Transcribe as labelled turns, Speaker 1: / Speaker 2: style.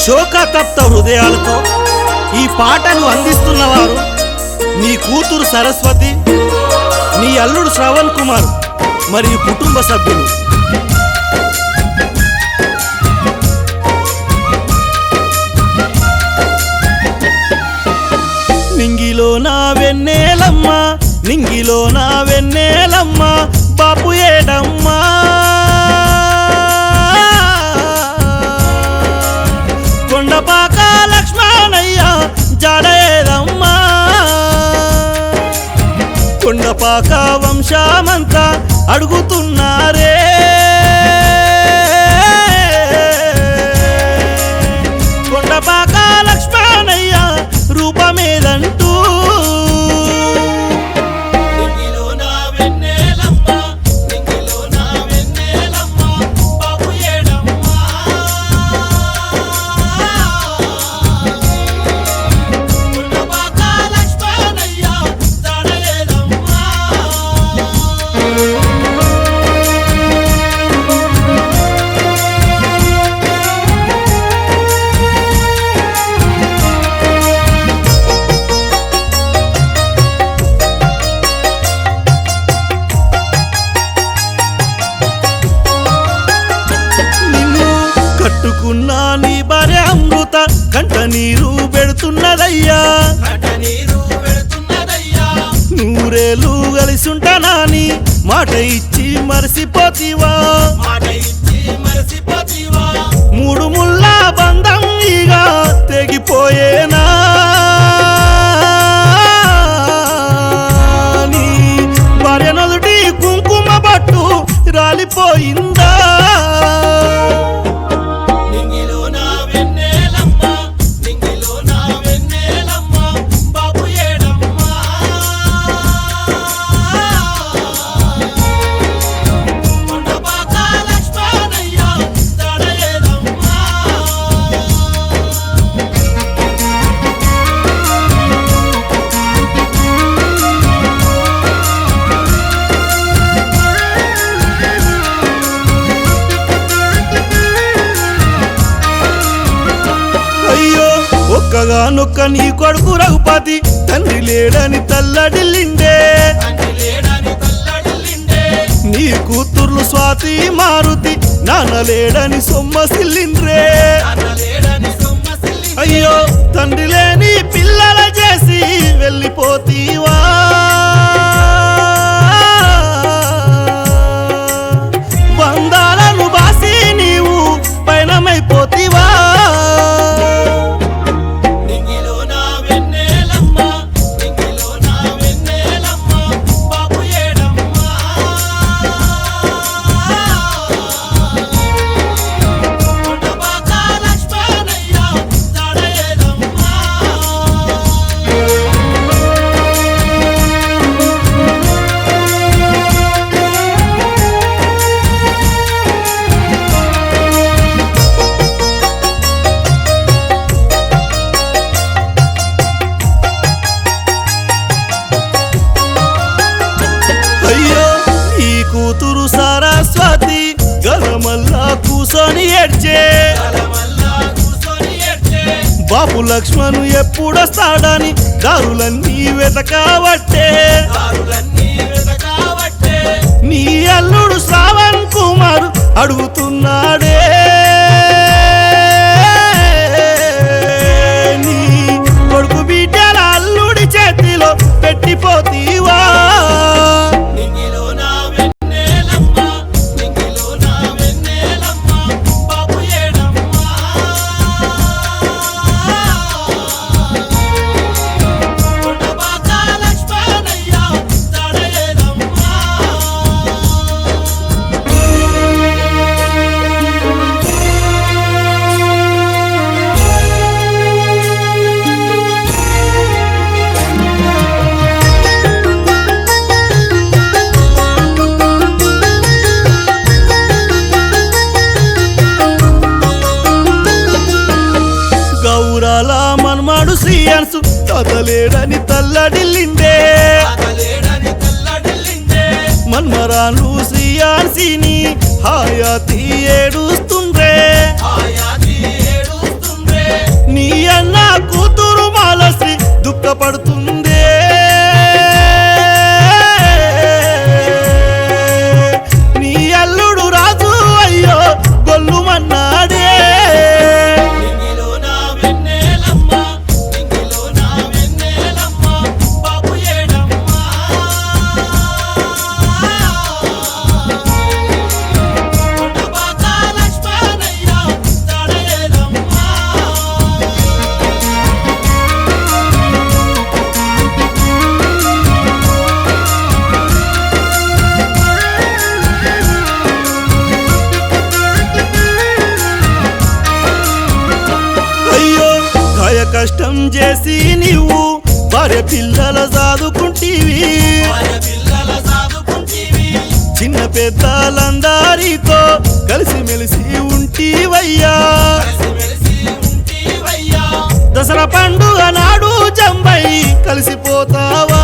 Speaker 1: శోకతప్త హృదయాలతో ఈ పాటను అందిస్తున్నవారు నీ కూతురు సరస్వతి, నీ అల్లుడు శ్రవణ్ కుమార్ మరియు కుటుంబ సభ్యులు. నింగిలో నా వెన్నెలమ్మ, నింగిలో నా వెన్నెలమ్మ, బాపు ఏడమ్మా, కొండపాక లక్ష్మణయ్య జాడేదమ్మా, కొండపాక వంశమంతా అడుగుతున్నారే, కొండపాక లక్ష్మణయ్య రూపమేదంటూ. కట్టుకున్నా నీ భార్య అమృత కంట నీరు పెడుతున్నదయ్యా, నూరేళ్ళు కలిసుంటానాని మాట ఇచ్చి మరసిపోతివా, మూడు ముళ్ళ బంధం ఇక తెగిపోయేనా, నీ భార్య నదుటి కుంకుమ పట్టు రాలిపోయిందా, ఒక్కగానొక్క నీ కొడుకు రఘుపతి తండ్రి లేడని తల్లడిల్లిండే, నీ కూతుర్లు స్వాతి మారుతి నాన్న లేడని సొమ్మసిల్లిండ్రే, అయ్యో తండ్రి లేని పిల్లల చేసి వెళ్ళిపోతీవా, బంధాలను బాసి నీవు పయనమైపోతీవా, కూతురు సరస్వతి గలమల్లా కూసోని ఏడ్చే, బాపు లక్ష్మణు ఎప్పుడొస్తాడని దారులన్నీ వెతకవట్టే, నీ అల్లుడు శ్రవణ్ కుమార్ అడుగుతున్నాడే, నీ కొడుకు బిడ్డల అల్లుడి చేతిలో పెట్టిపోతీవా, శ్రీయాన్సు తాతలేడని తల్లడిల్లిండే, మన్మరాను శ్రీయాన్సిని హాయాతి ఏడుస్తుండ్రే, చేసి నీవు భార్య పిల్లల సాదుకుంటీవి చిన్న పెద్దలందరితో కలిసిమెలిసి ఉంటీవయ్యా దసరా పండుగ నాడు జంబై కలిసిపోతావా